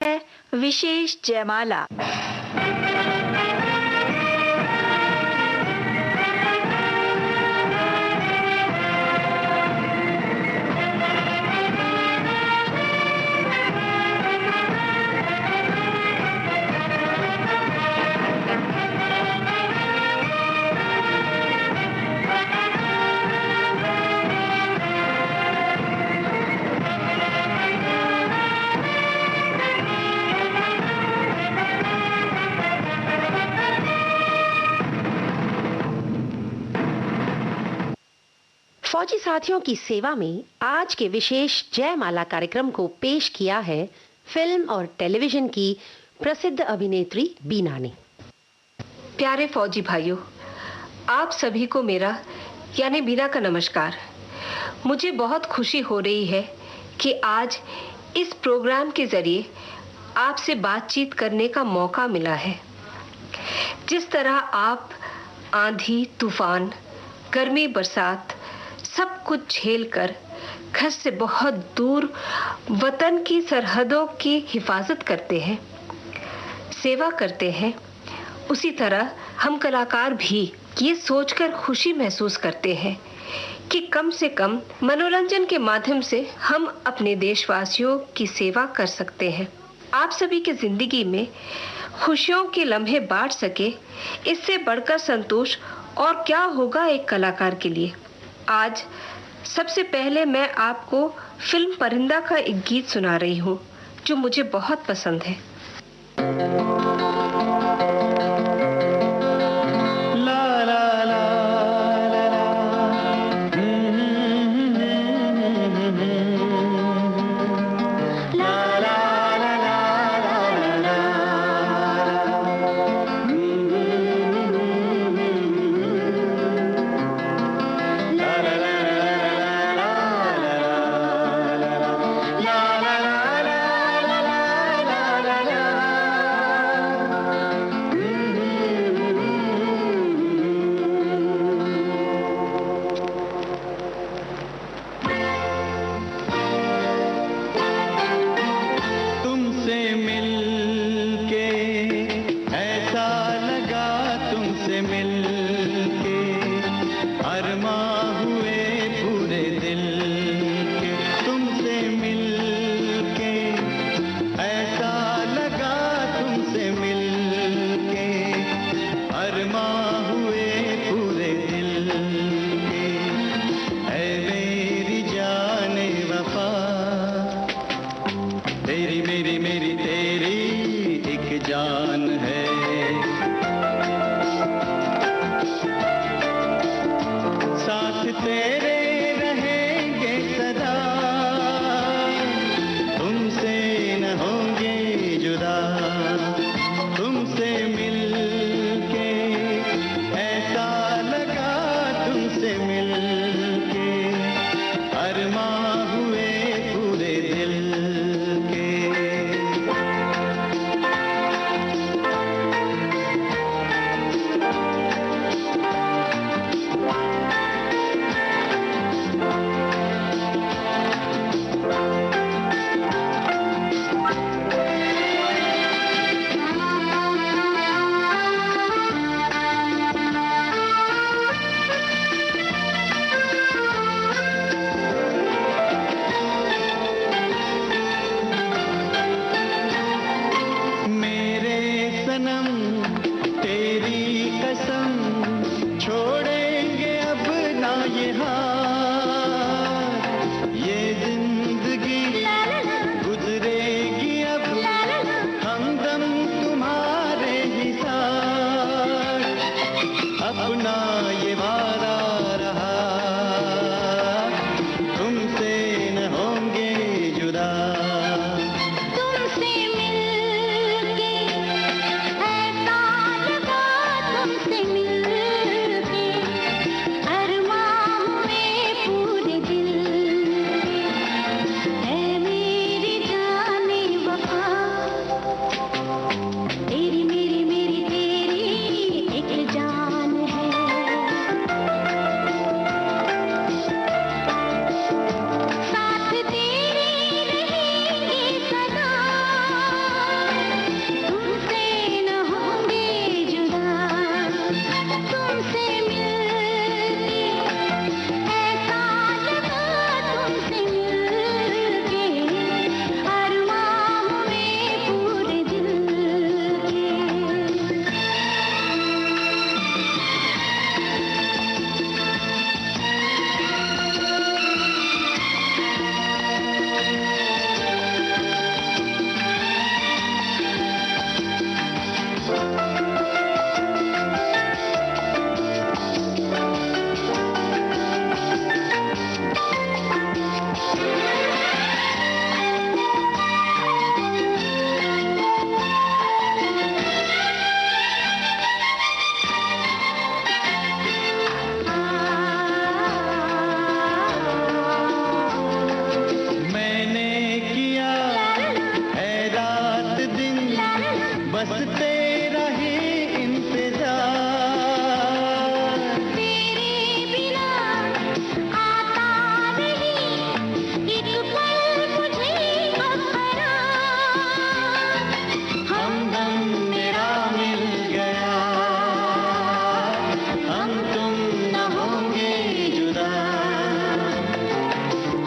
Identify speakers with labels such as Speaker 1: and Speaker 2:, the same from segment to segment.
Speaker 1: है विशेष जयमाला। फौजी साथियों की सेवा में आज के विशेष जयमाला कार्यक्रम को पेश किया है फिल्म और टेलीविजन की प्रसिद्ध अभिनेत्री बीना ने।
Speaker 2: प्यारे फौजी भाइयों, आप सभी को मेरा यानी बीना का नमस्कार। मुझे बहुत खुशी हो रही है कि आज इस प्रोग्राम के जरिए आपसे बातचीत करने का मौका मिला है। जिस तरह आप आंधी, तूफान, गर्मी, बरसात सब कुछ झेलकर घर से बहुत दूर वतन की सरहदों की हिफाजत करते हैं, सेवा करते हैं, उसी तरह हम कलाकार भी ये सोचकर खुशी महसूस करते हैं कि कम से कम मनोरंजन के माध्यम से हम अपने देशवासियों की सेवा कर सकते हैं। आप सभी की जिंदगी में खुशियों के लम्हे बांट सके, इससे बढ़कर संतोष और क्या होगा एक कलाकार के लिए। आज सबसे पहले मैं आपको फिल्म परिंदा का एक गीत सुना रही हूँ जो मुझे बहुत पसंद है।
Speaker 3: बस तेरा ही इंतजार।
Speaker 4: तेरे बिना आता नहीं एक पल मुझे अपराध।
Speaker 3: हमदम मेरा मिल गया, हम तुम न होंगे जुदा।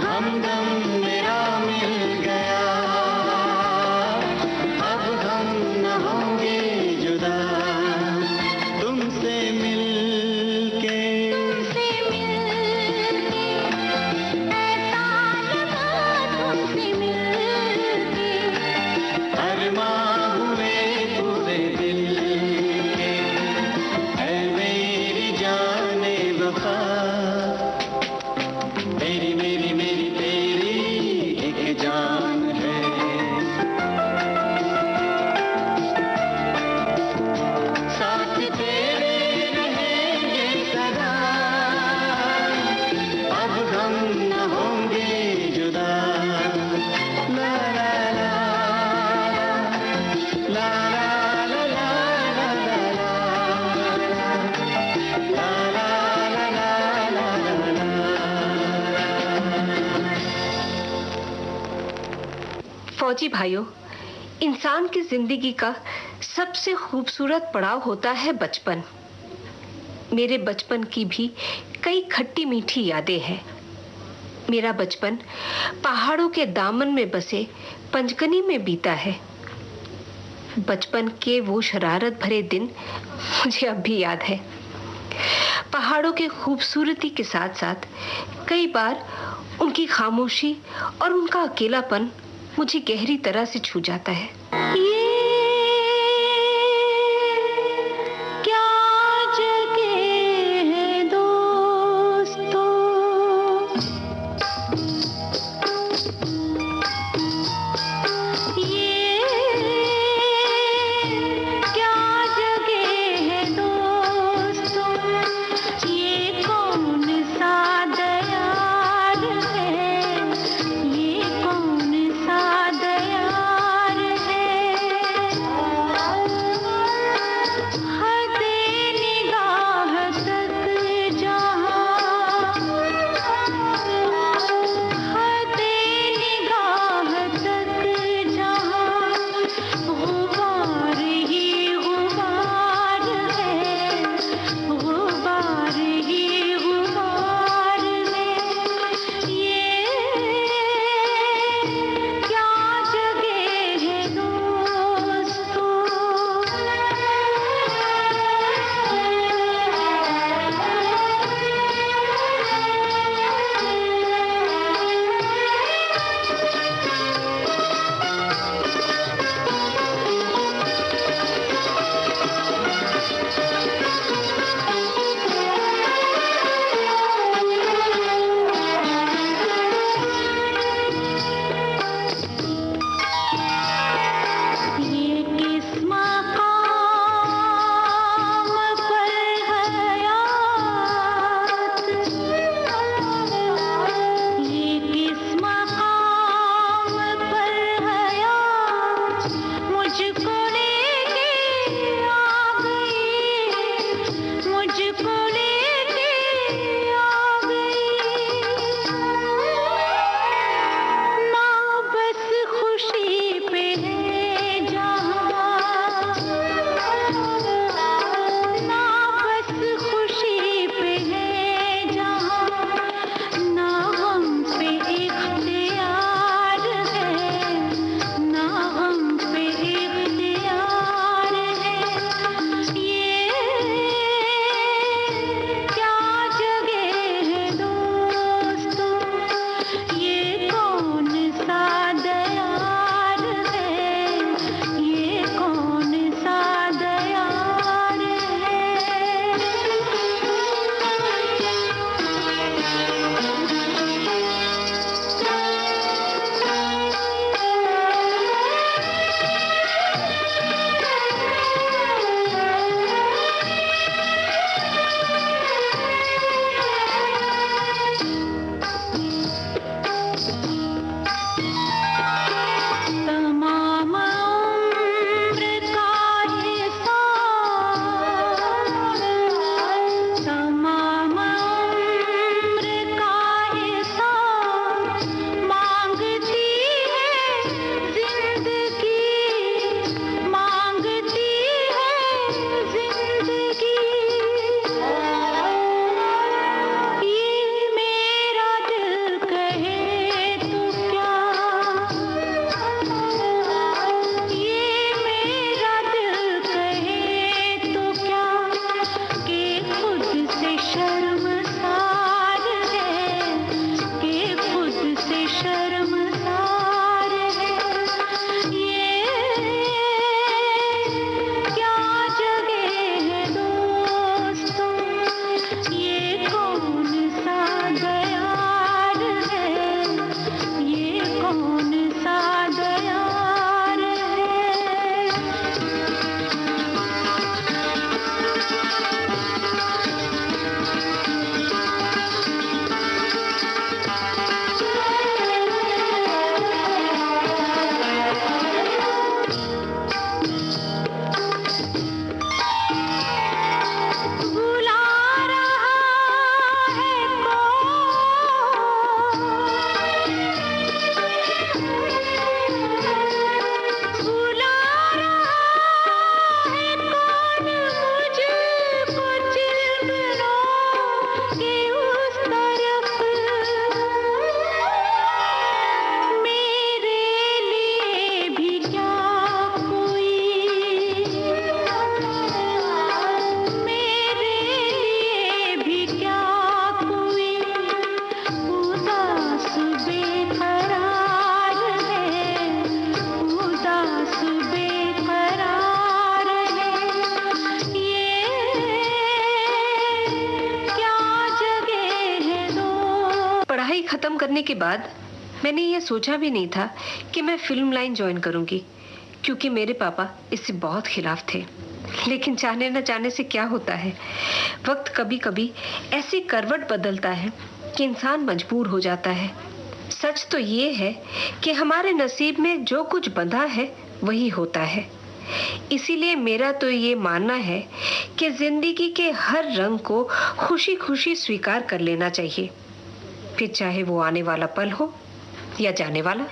Speaker 3: हमदम मेरा मिल गया, अब हम न होंगे जुदा। तुमसे मिलके
Speaker 4: तुमसे मिलके ऐसा लगा, तुमसे मिलके
Speaker 3: अरमां हुए पूरे दिल के, ऐ मेरी जाने वफा। मेरी मेरी मेरी तेरी एक जान है। साथ तेरे रहेंगे सदा, अब हम न होंगे जुदा। ला ला ला ला ला ला ला ला ला ला ला ला।
Speaker 2: फौजी भाइयों, इंसान की जिंदगी का सबसे खूबसूरत पड़ाव होता है बचपन। मेरे बचपन की भी कई खट्टी मीठी यादें हैं। मेरा बचपन पहाड़ों के दामन में बसे पंचगनी में बीता है। बचपन के वो शरारत भरे दिन मुझे अब भी याद है। पहाड़ों के खूबसूरती के साथ साथ कई बार उनकी खामोशी और उनका अकेलापन मुझे गहरी तरह से छू जाता है।
Speaker 4: ये क्या जगह है दोस्तों, ये क्या जगह है दोस्तों, ये कौन सा दयार है, ये कौन सा दयार है।
Speaker 2: करने के बाद मैंने यह सोचा भी नहीं था कि मैं फिल्म लाइन ज्वाइन करूंगी, क्योंकि मेरे पापा इससे बहुत खिलाफ थे। लेकिन चाहने न चाहने से क्या होता है, वक्त कभी कभी ऐसी करवट बदलता है कि इंसान मजबूर हो जाता है। सच तो ये है कि हमारे नसीब में जो कुछ बंधा है वही होता है। इसीलिए मेरा तो ये मानना है कि जिंदगी के हर रंग को खुशी खुशी स्वीकार कर लेना चाहिए, फिर चाहे वो आने वाला पल हो या जाने वाला।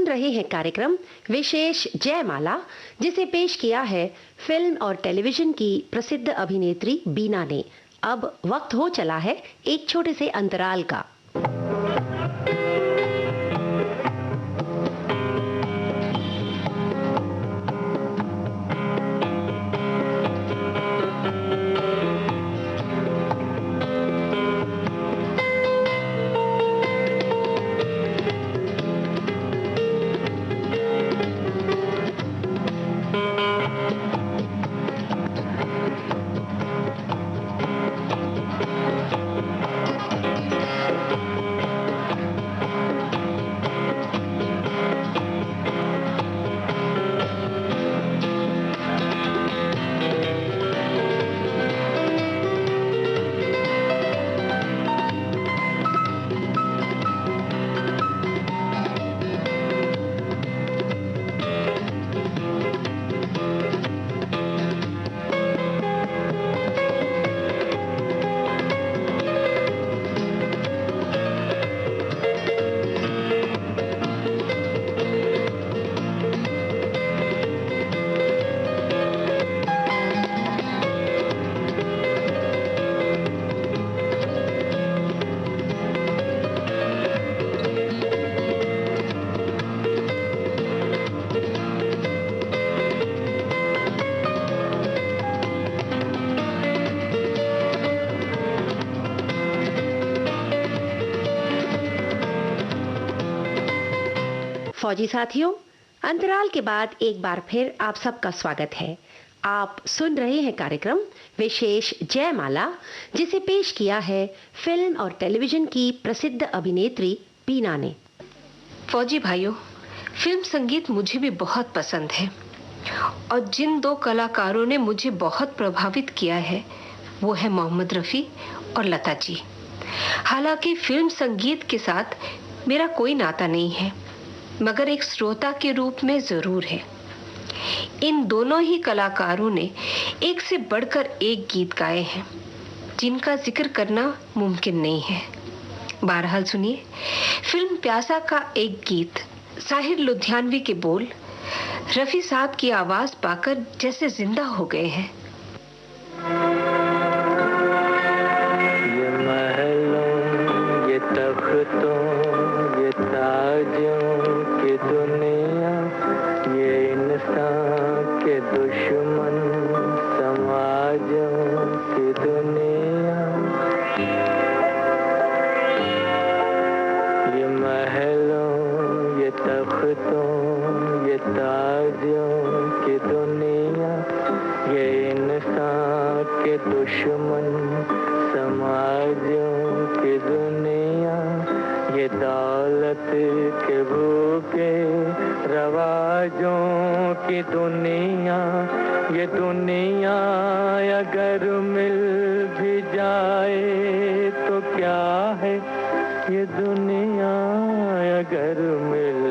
Speaker 1: सुन रहे हैं कार्यक्रम विशेष जयमाला, जिसे पेश किया है फिल्म और टेलीविजन की प्रसिद्ध अभिनेत्री बीना ने। अब वक्त हो चला है एक छोटे से अंतराल का। फौजी साथियों, अंतराल के बाद एक बार फिर आप सबका स्वागत है। आप सुन रहे हैं कार्यक्रम विशेष जयमाला, जिसे पेश किया है फिल्म और टेलीविजन की प्रसिद्ध अभिनेत्री बीना ने।
Speaker 2: फौजी भाइयों, फिल्म संगीत मुझे भी बहुत पसंद है और जिन दो कलाकारों ने मुझे बहुत प्रभावित किया है वो है मोहम्मद रफ़ी और लता जी। हालांकि फिल्म संगीत के साथ मेरा कोई नाता नहीं है, मगर एक श्रोता के रूप में जरूर है। इन दोनों ही कलाकारों ने एक से बढ़कर एक गीत गाए हैं जिनका जिक्र करना मुमकिन नहीं है। बहरहाल सुनिए, फिल्म प्यासा का एक गीत, साहिर लुधियानवी के बोल रफ़ी साहब की आवाज पाकर जैसे जिंदा हो गए हैं।
Speaker 3: ये महलों, ये तख्तों, ये ताजों की दुनिया, ये इंसान के दुश्मन समाजों की दुनिया। ये महलों, ये तख्तों, ये ताजों की दुनिया, ये इंसान के दुश्मन समाजों की दुनिया। ये दौलत के भूखे रवाजों की दुनिया। ये दुनिया अगर मिल भी जाए तो क्या है, ये दुनिया अगर मिल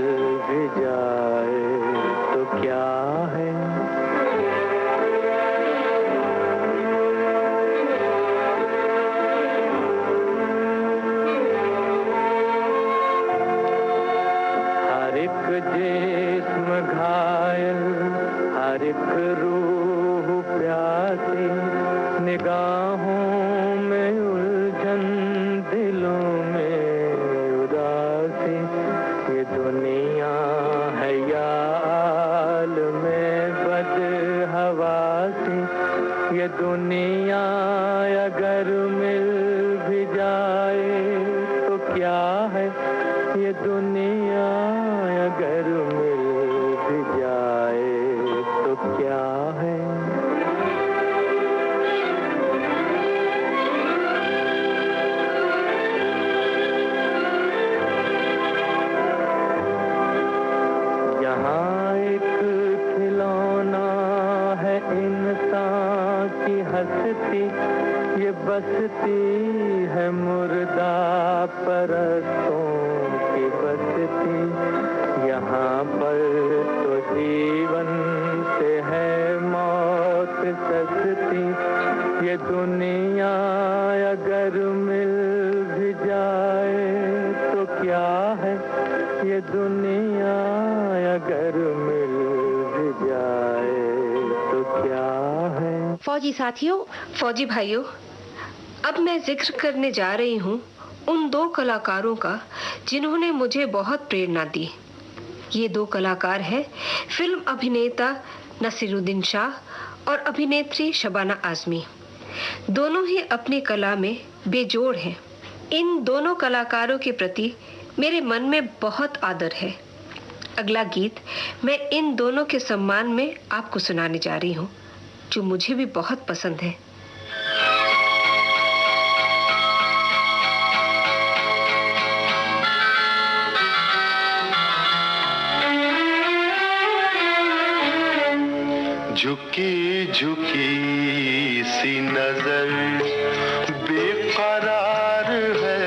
Speaker 3: भी जाए तो क्या है। जिस्म घायल, हर एक रूह प्यासी, निगाहों में उलझन, दिलों में उदासी। ये दुनिया है या आलम बदहवासी। ये दुनिया अगर मिल भी जाए तो क्या है, ये दुनिया अगर मिल भी जाए तो क्या है। यहाँ एक खिलौना है इंसान की हस्ती, ये बसती है मुर्दा परस्तों की बसती। यहाँ पर तो जीवन से है मौत सस्ती। ये दुनिया अगर मिल भी जाए तो क्या है, ये दुनिया
Speaker 1: फौजी साथियों,
Speaker 2: फौजी भाइयों, अब मैं जिक्र करने जा रही हूँ उन दो कलाकारों का जिन्होंने मुझे बहुत प्रेरणा दी। ये दो कलाकार हैं फिल्म अभिनेता नसीरुद्दीन शाह और अभिनेत्री शबाना आजमी। दोनों ही अपनी कला में बेजोड़ हैं। इन दोनों कलाकारों के प्रति मेरे मन में बहुत आदर है। अगला गीत मैं इन दोनों के सम्मान में आपको सुनाने जा रही हूँ, जो मुझे भी बहुत पसंद है।
Speaker 3: झुकी झुकी सी नजर बेकरार है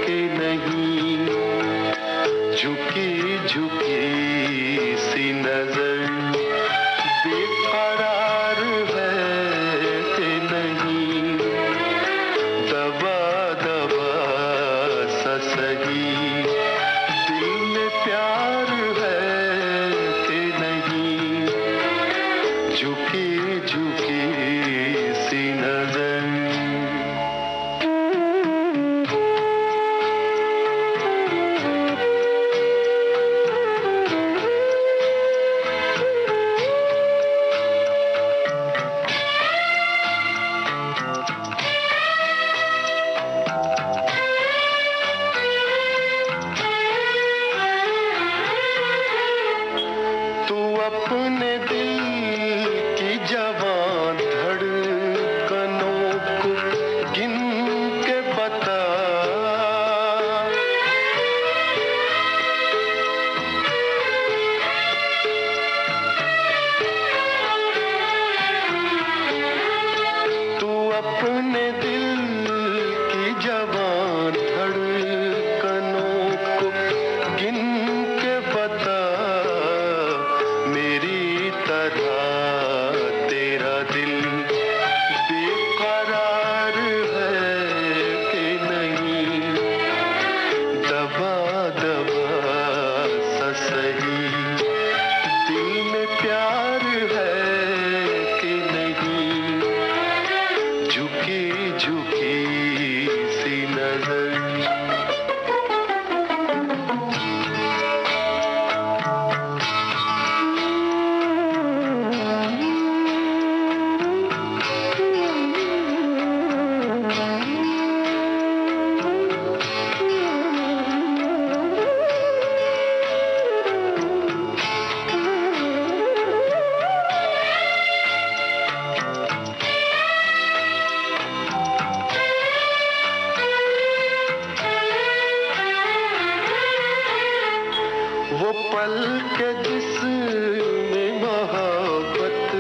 Speaker 3: कि नहीं, झुकी झुकी सी नजर बेकरार है कि नहीं, दबा दबा सा सही दिल में प्यार है कि नहीं, झुकी झुकी सी नजर। तू अपने दिल की जवान धड़कनों को गिन के बता, तू अपने दिल की जवान धड़कनों को गिन के बता, मेरी तरह तेरा दिल बेकरार है कि नहीं, दबा दबा सा सही दिल में प्यार है कि नहीं, झुकी झुकी सी नजर। वो पल के जिसमें मोहब्बत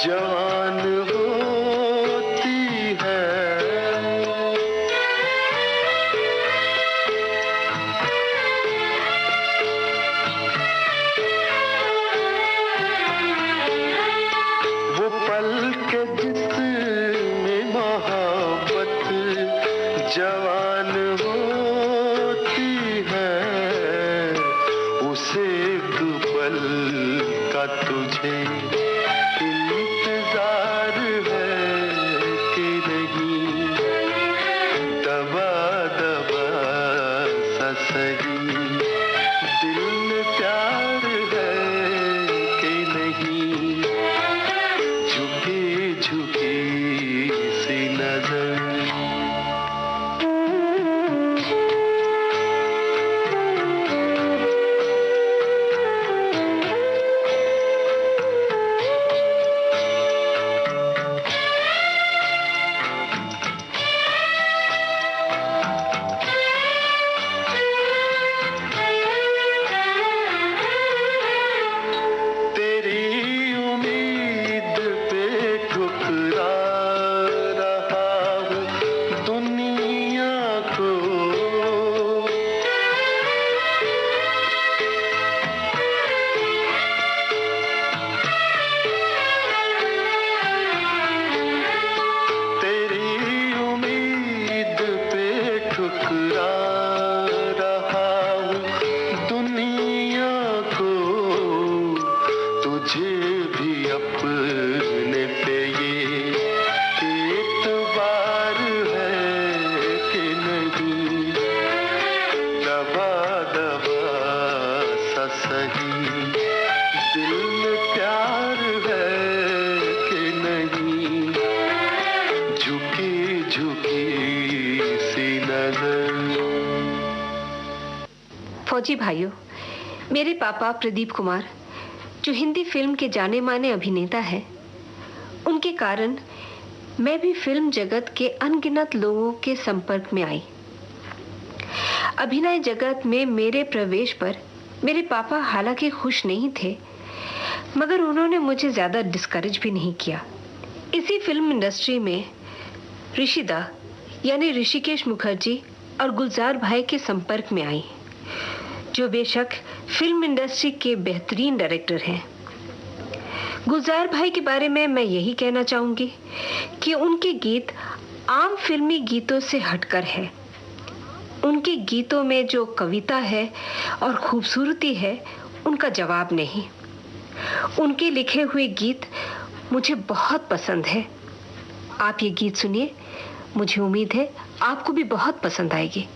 Speaker 3: जान होती है, वो पल के जिसमें मोहब्बत जवान होती है, उसे एक पल का तुझे इंतजार है कि नहीं, दबा दबा सा सही दिल में प्यार है कि नहीं, झुकी झुकी सी नजर। तेरी उम्मीद पे ठुकरा रहा हूँ दुनिया को, तेरी उम्मीद पे ठुकरा रहा हूँ दुनिया को, तुझे भी अपने पे
Speaker 2: फौजी भाइयों, मेरे पापा प्रदीप कुमार, जो हिंदी फिल्म के जाने माने अभिनेता हैं, उनके कारण मैं भी फिल्म जगत के अनगिनत लोगों के संपर्क में आई। अभिनय जगत में मेरे प्रवेश पर मेरे पापा हालांकि खुश नहीं थे, मगर उन्होंने मुझे ज्यादा डिस्करेज भी नहीं किया। इसी फिल्म इंडस्ट्री में ऋषिदा यानी ऋषिकेश मुखर्जी और गुलजार भाई के संपर्क में आई, जो बेशक फिल्म इंडस्ट्री के बेहतरीन डायरेक्टर हैं। गुलजार भाई के बारे में मैं यही कहना चाहूंगी कि उनके गीत आम फिल्मी गीतों से हटकर है। उनके गीतों में जो कविता है और खूबसूरती है, उनका जवाब नहीं। उनके लिखे हुए गीत मुझे बहुत पसंद है। आप ये गीत सुनिए, मुझे उम्मीद है आपको भी बहुत पसंद आएगी।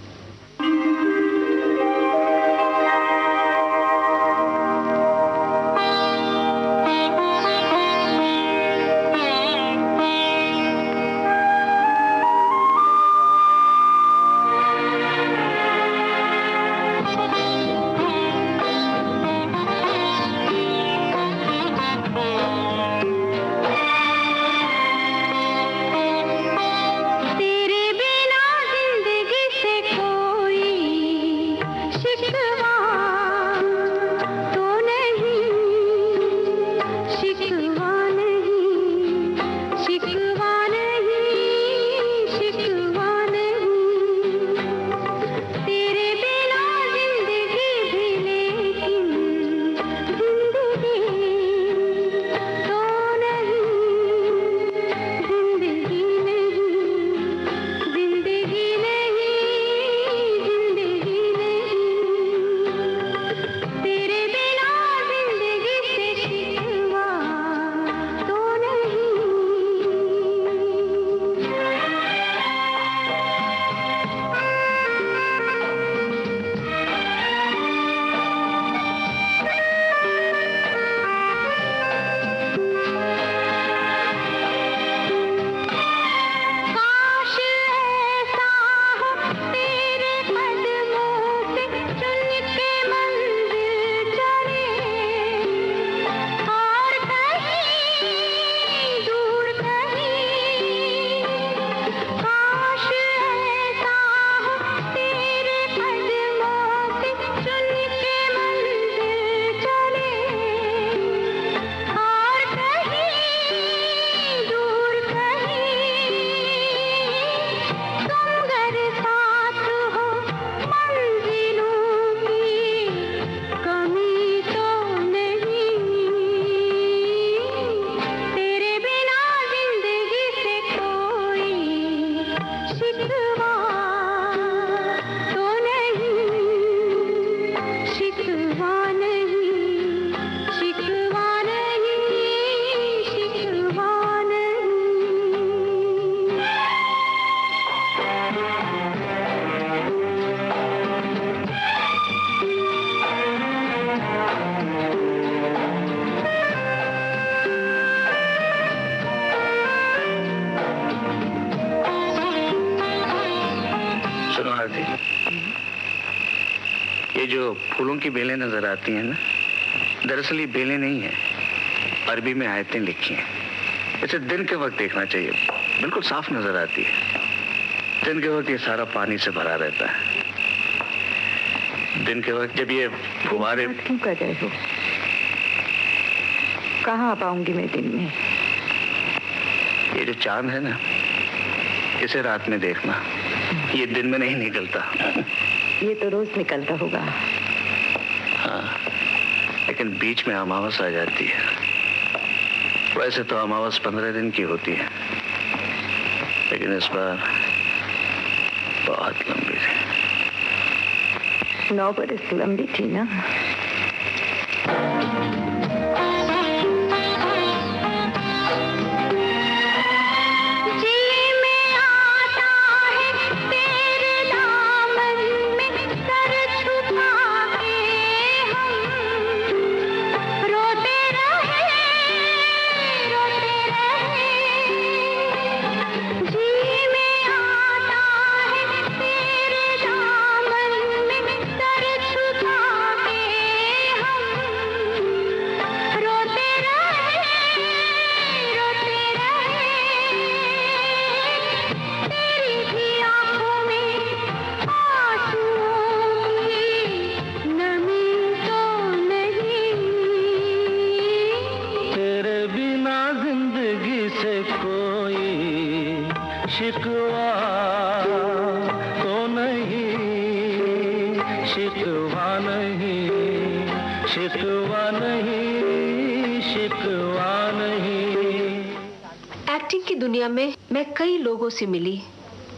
Speaker 5: ये जो फूलों की बेलें नजर आती हैं ना, दरअसल ये बेलें नहीं है, अरबी में आयतें लिखी हैं। इसे दिन के वक्त देखना चाहिए, बिल्कुल साफ नजर आती है। दिन के वक्त ये सारा पानी से भरा रहता है। दिन के वक्त जब ये फुहारे
Speaker 6: क्यों कर रहे हो? कहाँ आ पाऊंगी मैं दिन में?
Speaker 5: ये जो चांद है ना, इसे रात में देखना, ये दिन में नहीं निकलता।
Speaker 6: ये तो रोज निकलता होगा।
Speaker 5: हाँ, लेकिन बीच में अमावस आ जाती है। वैसे तो अमावस 15 दिन की होती है, लेकिन इस बार बहुत लंबी थी।
Speaker 6: 9 बरस लंबी थी ना।
Speaker 4: छुपा
Speaker 3: शिकवा तो नहीं, शिकवा नहीं, शिकवा नहीं, शिकवा नहीं।
Speaker 2: एक्टिंग की दुनिया में मैं कई लोगों से मिली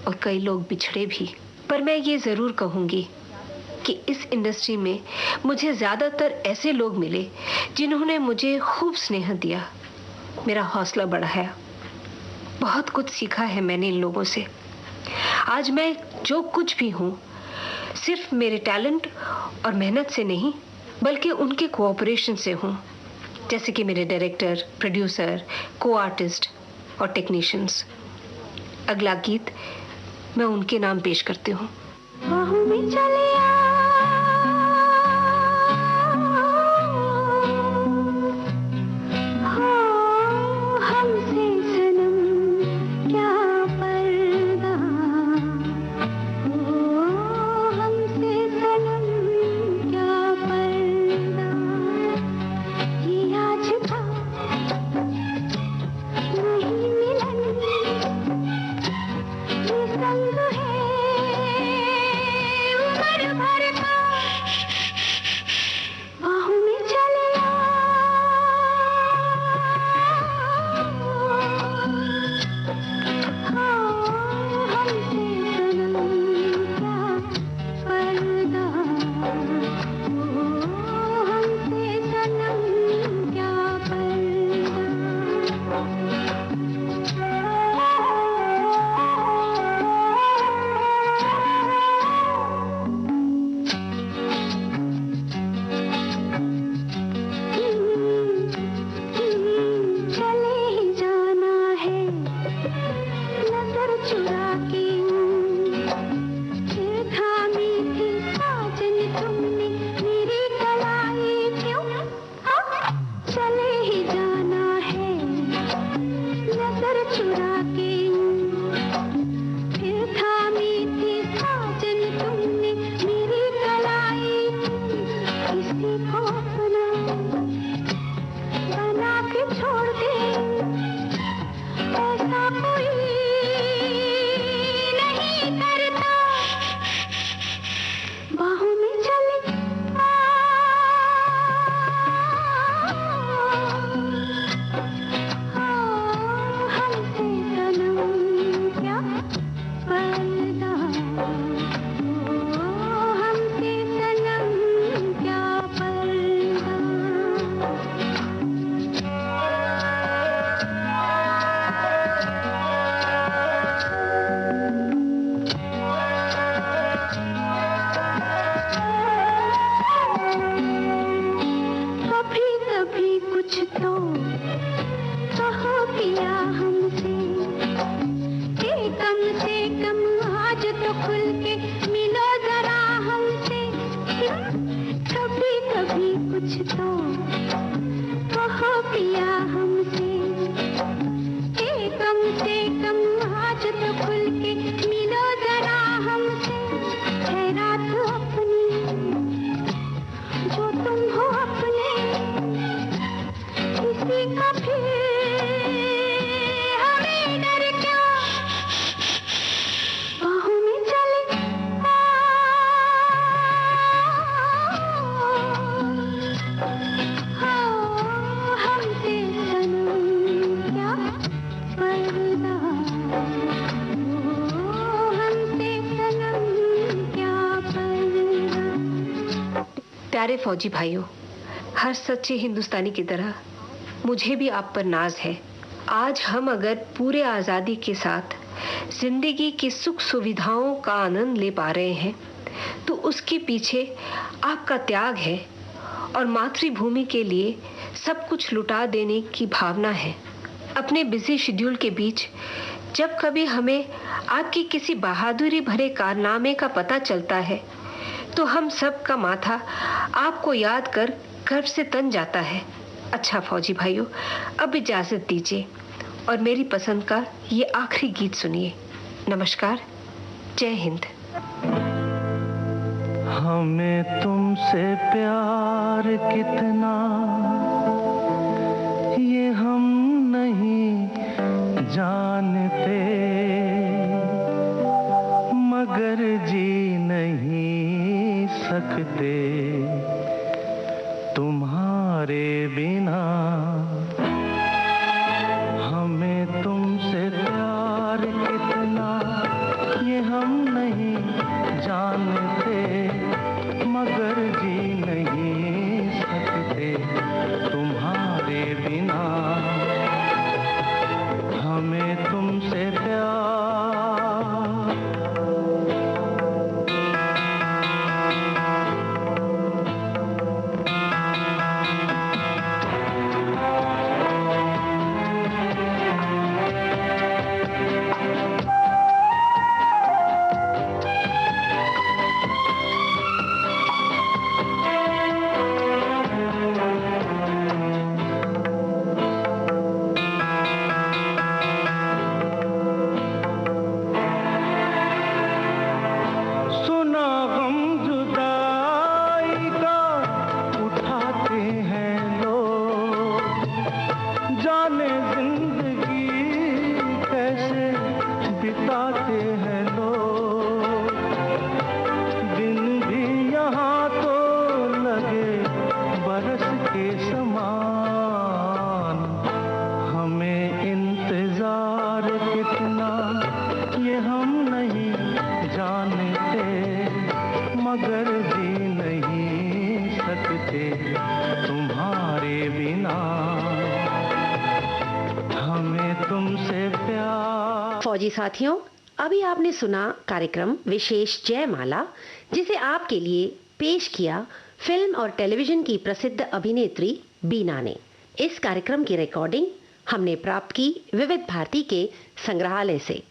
Speaker 2: और कई लोग बिछड़े भी, पर मैं ये जरूर कहूंगी कि इस इंडस्ट्री में मुझे ज्यादातर ऐसे लोग मिले जिन्होंने मुझे खूब स्नेह दिया, मेरा हौसला बढ़ाया। बहुत कुछ सीखा है मैंने इन लोगों से। आज मैं जो कुछ भी हूँ सिर्फ मेरे टैलेंट और मेहनत से नहीं, बल्कि उनके कोऑपरेशन से हूँ, जैसे कि मेरे डायरेक्टर, प्रोड्यूसर, को आर्टिस्ट और टेक्नीशियंस। अगला गीत मैं उनके नाम पेश करती हूँ।
Speaker 4: बाहों में चले आ, हो हमसे सनम क्या पर्दा, हो हमसे सनम क्या पर्दा, ये आज का नहीं मिलन, ये संग है उम्र भर का। बाहों में चले आ, हो हमसे सनम क्या पर्दा, हो हमसे सनम क्या पर्दा। चले ही जाना है नजर चुरा के, फिर थामी थी साजन तुमने मेरी कलाई क्यों। हाँ, चले ही जाना है नजर चुरा के, फिर थामी थी साजन तुमने मेरी कलाई क्यों। किसी को अपना बना के छोड़ दे, ऐसा कोई नहीं करता। बाहों में चले आ, हो हमसे सनम क्या पर्दा, हो हमसे सनम क्या पर्दा। कभी कभी कुछ तो कहो किया हमसे, कि कम से कम आज तो खुल के मिलो जरा हमसे। कभी कभी कुछ तो कहो किया हमसे, कि कम से कम आज तो खुल के मिलो जरा हमसे। है रात अपनी जो तुम हो अपने, किसी का भी हमें डर क्यों। बाहों में चले आ, हो हमसे सनम क्या पर्दा, हो हमसे सनम क्या पर्दा।
Speaker 2: प्यारे फौजी भाइयों, हर सच्चे हिंदुस्तानी की तरह मुझे भी आप पर नाज है। आज हम अगर पूरे आज़ादी के साथ जिंदगी की सुख सुविधाओं का आनंद ले पा रहे हैं, तो उसके पीछे आपका त्याग है और मातृभूमि के लिए सब कुछ लुटा देने की भावना है। अपने बिजी शेड्यूल के बीच जब कभी हमें आपकी किसी बहादुरी भरे कारनामे का पता चलता है, तो हम सब का माथा आपको याद कर गर्व से तन जाता है। अच्छा फौजी भाइयों, अब इजाजत दीजिए और मेरी पसंद का ये आखिरी गीत सुनिए। नमस्कार, जय हिंद।
Speaker 3: हमें तुमसे प्यार कितना ये हम नहीं जानते, मगर जी नहीं सकते तुम्हारे बिना। हमें तुमसे प्यार कितना ये हम नहीं जानते, मगर जी नहीं सकते तुम्हारे बिना। हमें तुमसे प्यार। मगर जी नहीं सकते तुम्हारे बिना। हमें तुमसे प्यार।
Speaker 1: फौजी साथियों, अभी आपने सुना कार्यक्रम विशेष जयमाला, जिसे आपके लिए पेश किया फिल्म और टेलीविजन की प्रसिद्ध अभिनेत्री बीना ने। इस कार्यक्रम की रिकॉर्डिंग हमने प्राप्त की विविध भारती के संग्रहालय से।